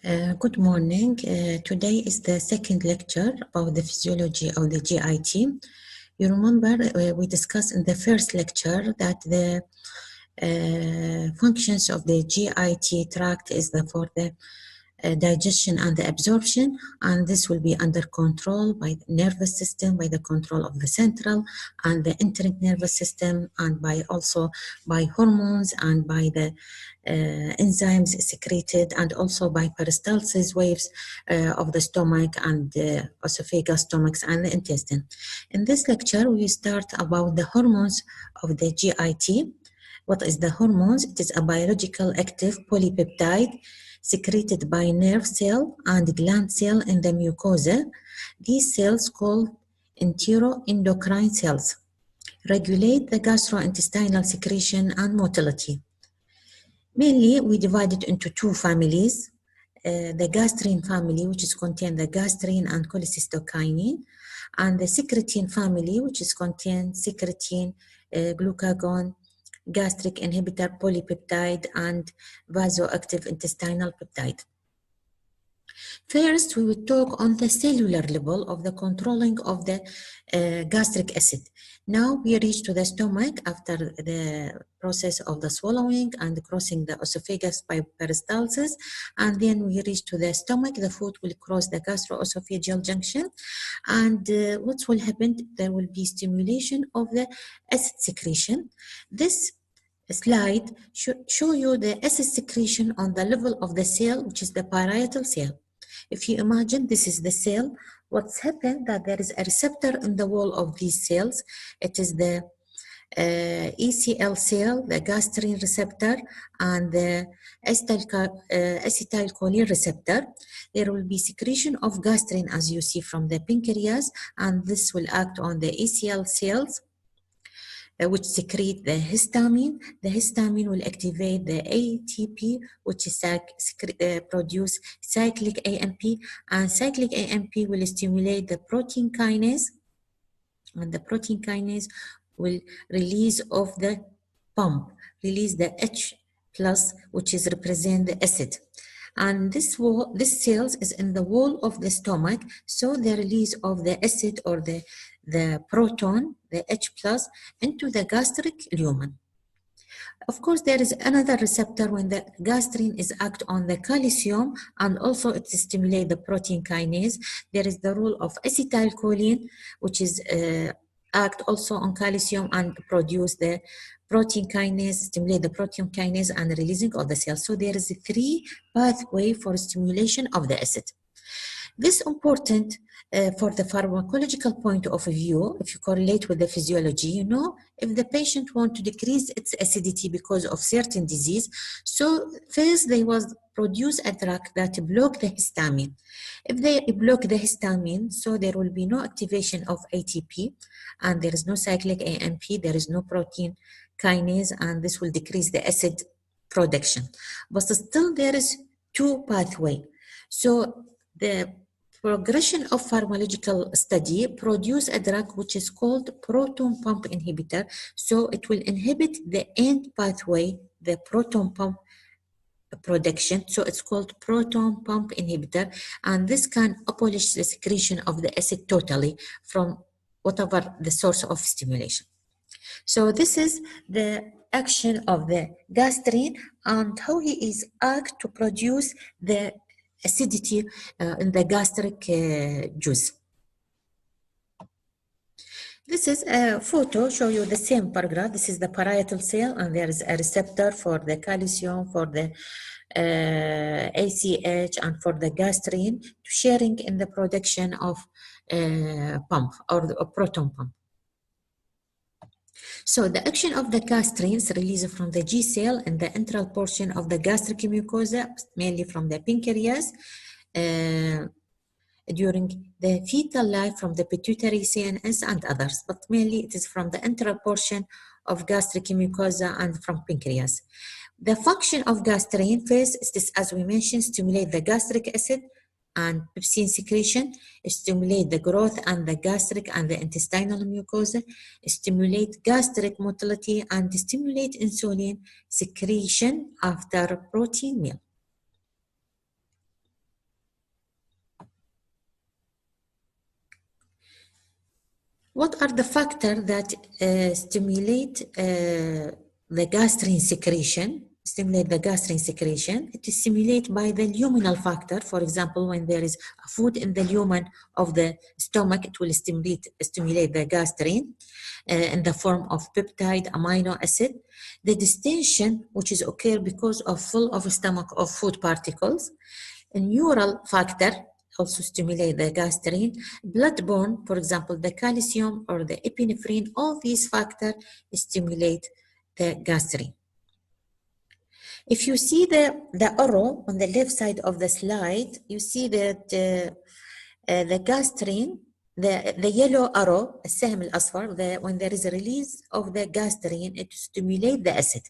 Good morning. Today is the second lecture about the physiology of the GIT. You remember we discussed in the first lecture that the functions of the GIT tract is for the digestion and the absorption, and this will be under control by the nervous system, by the control of the central and the enteric nervous system, and also by hormones and by the enzymes secreted, and also by peristalsis waves of the stomach and esophagus, stomachs, and the intestine. In this lecture, we start about the hormones of the GIT. What is the hormones? It is a biological active polypeptide secreted by nerve cell and gland cell in the mucosa. These cells, called enteroendocrine cells, regulate the gastrointestinal secretion and motility. Mainly, we divide it into two families. The gastrin family, which is contain the gastrin and cholecystokinin, and the secretin family, which is contain secretin, glucagon, gastric inhibitor polypeptide, and vasoactive intestinal peptide. First, we will talk on the cellular level of the controlling of the gastric acid. Now we reach to the stomach after the process of the swallowing and crossing the esophagus by peristalsis, and then we reach to the stomach. The food will cross the gastroesophageal junction, and what will happen? There will be stimulation of the acid secretion. This slide show you the acid secretion on the level of the cell, which is the parietal cell. If you imagine this is the cell, what's happened that there is a receptor in the wall of these cells. It is the ECL cell, the gastrin receptor, and the acetylcholine receptor. There will be secretion of gastrin, as you see from the pancreas, and this will act on the ECL cells, which secrete the histamine. The histamine will activate the ATP, which is produce cyclic AMP, and cyclic AMP will stimulate the protein kinase, and the protein kinase will release of the release the H+, which is represent the acid. And this cells is in the wall of the stomach, so the release of the acid or the proton, the H+, into the gastric lumen. Of course, there is another receptor when the gastrin is act on the calcium, and also it stimulates the protein kinase. There is the role of acetylcholine, which is act also on calcium and produce the protein kinase, stimulate the protein kinase and releasing of the cells. So there is a 3 pathway for stimulation of the acid. This is important for the pharmacological point of view. If you correlate with the physiology, you know, if the patient wants to decrease its acidity because of certain disease, so first they will produce a drug that block the histamine. If they block the histamine, so there will be no activation of ATP, and there is no cyclic AMP, there is no protein kinase, and this will decrease the acid production. But still there is 2 pathway. So the progression of pharmacological study produce a drug which is called proton pump inhibitor. So it will inhibit the end pathway, the proton pump production. So it's called proton pump inhibitor, and this can abolish the secretion of the acid totally from whatever the source of stimulation. So this is the action of the gastrin and how he is act to produce the acidity in the gastric juice. This is a photo show you the same paragraph. This is the parietal cell, and there is a receptor for the calcium, for the ACH, and for the gastrin, sharing in the production of pump or the proton pump. So the action of the gastrin is released from the G cell in the enteral portion of the gastric mucosa, mainly from the pancreas, during the fetal life from the pituitary, CNS, and others, but mainly it is from the enteral portion of gastric mucosa and from pancreas. The function of gastrin first is this, as we mentioned, stimulate the gastric acid and pepsin secretion, stimulate the growth and the gastric and the intestinal mucosa, stimulate gastric motility, and stimulate insulin secretion after protein meal. What are the factors that stimulate the gastrin secretion? Stimulate the gastrin secretion. It is stimulated by the luminal factor. For example, when there is food in the lumen of the stomach, it will stimulate the gastrin in the form of peptide, amino acid. The distension, which is occur because of full of stomach of food particles. A neural factor also stimulate the gastrin. Blood-borne, for example, the calcium or the epinephrine, all these factors stimulate the gastrin. If you see the arrow on the left side of the slide, you see that the gastrin, the yellow arrow, السهم الأصفر, when there is a release of the gastrin, it stimulates the acid.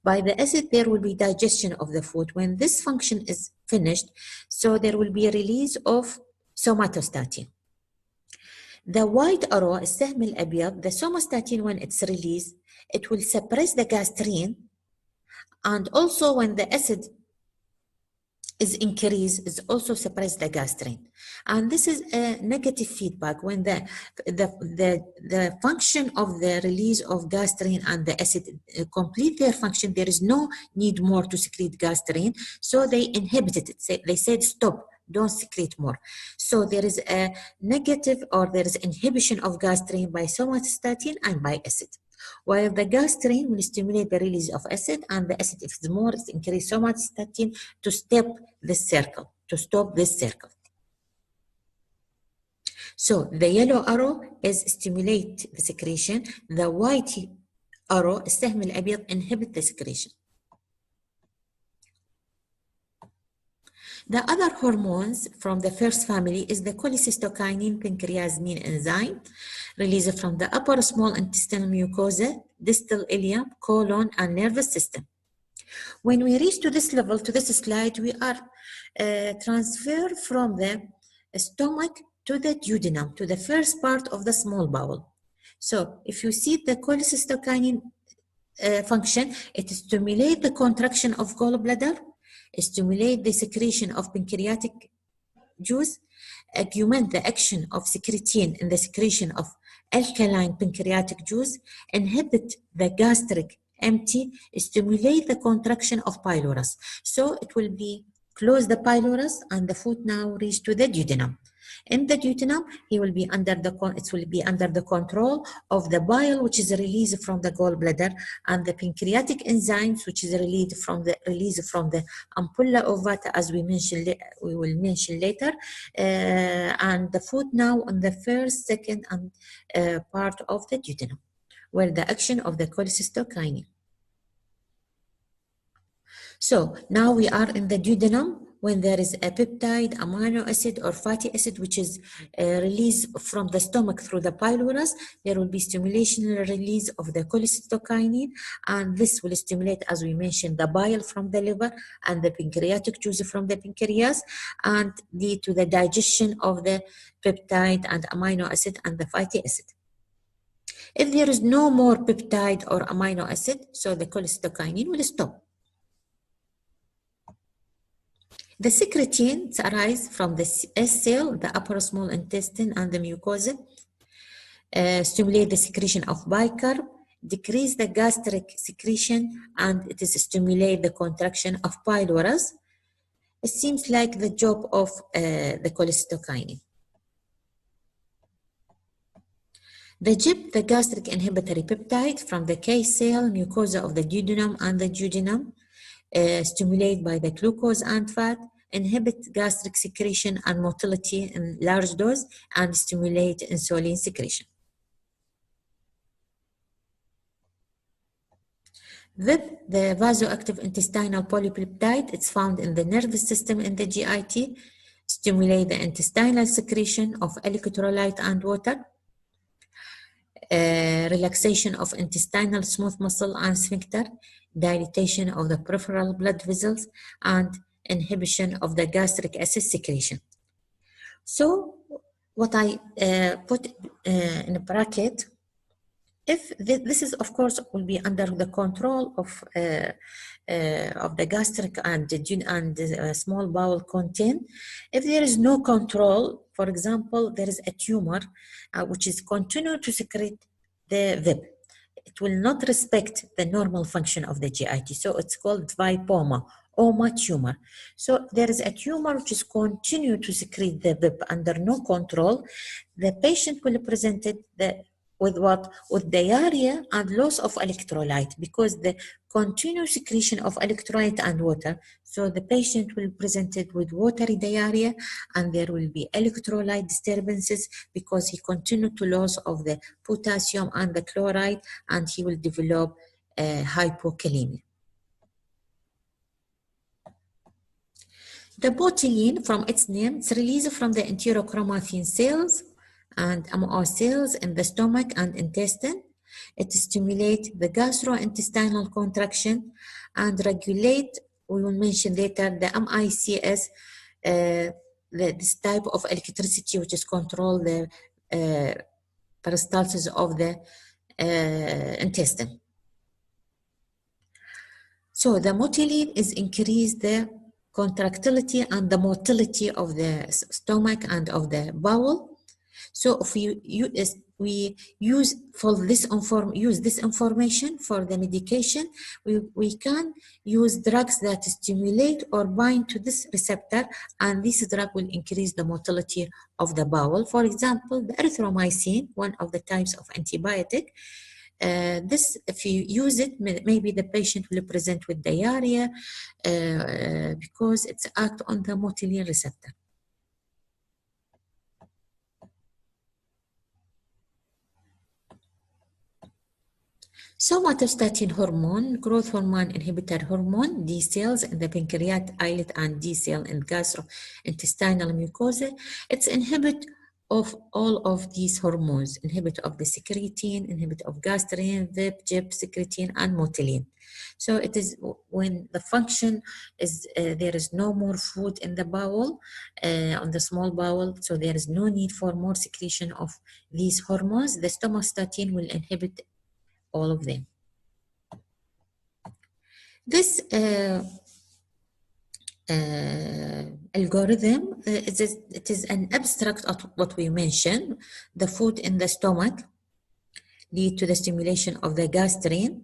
By the acid, there will be digestion of the food. When this function is finished, so there will be a release of somatostatin. The white arrow, السهم الأبيض, the somatostatin, when it's released, it will suppress the gastrin, and also when the acid is increased, is also suppress the gastrin. And this is a negative feedback. When the function of the release of gastrin and the acid complete their function, there is no need more to secrete gastrin, so they inhibited it. They said stop, don't secrete more. So there is a negative, or there is inhibition of gastrin by somatostatin and by acid. While the gastrin will stimulate the release of acid, and the acid, if it's more, it increases somatostatin to stop this circle, to stop this circle. So the yellow arrow is stimulate the secretion. The white arrow, السهم الأبيض, inhibit the secretion. The other hormones from the first family is the cholecystokinin pancreatinine enzyme, released from the upper small intestinal mucosa, distal ileum, colon, and nervous system. When we reach to this level, to this slide, we are transferred from the stomach to the duodenum, to the first part of the small bowel. So if you see the cholecystokinin function, it stimulates the contraction of gallbladder, stimulate the secretion of pancreatic juice, augment the action of secretin in the secretion of alkaline pancreatic juice, inhibit the gastric empty, stimulate the contraction of pylorus. So it will be close the pylorus, and the food now reach to the duodenum. In the duodenum, it will be under the control of the bile, which is released from the gallbladder, and the pancreatic enzymes, which is released from the ampulla ovata, as we will mention later, and the food now on the first, second, and part of the duodenum, where the action of the cholecystokinin. So now we are in the duodenum. When there is a peptide, amino acid, or fatty acid, which is released from the stomach through the pylorus, there will be stimulation and release of the cholecystokinin, and this will stimulate, as we mentioned, the bile from the liver and the pancreatic juice from the pancreas, and lead to the digestion of the peptide and amino acid and the fatty acid. If there is no more peptide or amino acid, so the cholecystokinin will stop. The secretins arise from the S cell, the upper small intestine, and the mucosa, stimulate the secretion of bicarb, decrease the gastric secretion, and it is stimulate the contraction of pylorus. It seems like the job of the cholecystokinin. The GIP, the gastric inhibitory peptide from the K cell, mucosa of the duodenum and the duodenum, stimulated by the glucose and fat, inhibit gastric secretion and motility in large dose, and stimulate insulin secretion. VIP, the vasoactive intestinal polypeptide, it's found in the nervous system in the GIT, stimulate the intestinal secretion of electrolyte and water, relaxation of intestinal smooth muscle and sphincter, dilatation of the peripheral blood vessels, and inhibition of the gastric acid secretion. So what I put in a bracket If this is, of course, will be under the control of the gastric and small bowel content. If there is no control, for example, there is a tumor which is continue to secrete the VIP. It will not respect the normal function of the GIT. So it's called vipoma, OMA tumor. So there is a tumor which is continue to secrete the VIP under no control. The patient will present it with what? With diarrhea and loss of electrolyte, because the continuous secretion of electrolyte and water. So the patient will present it with watery diarrhea, and there will be electrolyte disturbances because he continued to lose of the potassium and the chloride, and he will develop hypokalemia. The botulinum, from its name, it's released from the enterochromatin cells and MO cells in the stomach and intestine. It stimulates the gastrointestinal contraction and regulate, we will mention later, the MICS, this type of electricity which is control the peristalsis of the intestine. So the motility is increase the contractility and the motility of the stomach and of the bowel. So if we use this information for the medication, we can use drugs that stimulate or bind to this receptor, and this drug will increase the motility of the bowel. For example, the erythromycin, one of the types of antibiotic. This, if you use it, maybe the patient will present with diarrhea because it's act on the motilin receptor. Somatostatin hormone, growth hormone inhibitor hormone, D cells in the pancreatic islet and D cell in gastrointestinal mucosa. It's inhibit of all of these hormones, inhibit of the secretin, inhibit of gastrin, VIP, GIP, secretin, and motilin. So it is when the function is, there is no more food in the bowel, on the small bowel, so there is no need for more secretion of these hormones. The somatostatin will inhibit all of them. This algorithm, it is an abstract of what we mentioned. The food in the stomach lead to the stimulation of the gastrin,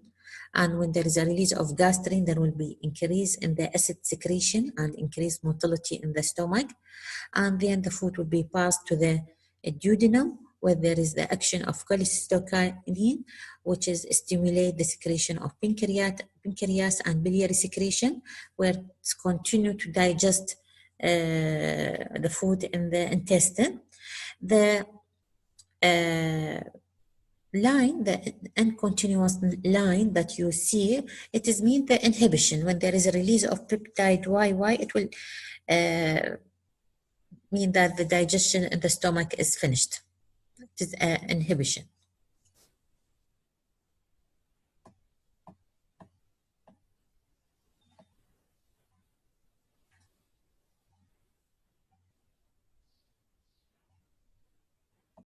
and when there is a release of gastrin, there will be increase in the acid secretion and increased motility in the stomach, and then the food will be passed to the duodenum, where there is the action of cholecystokinin, which is stimulate the secretion of pancreas and biliary secretion, where it's continue to digest the food in the intestine. The line, the uncontinuous line that you see, it is mean the inhibition. When there is a release of peptide YY, it will mean that the digestion in the stomach is finished. It is inhibition.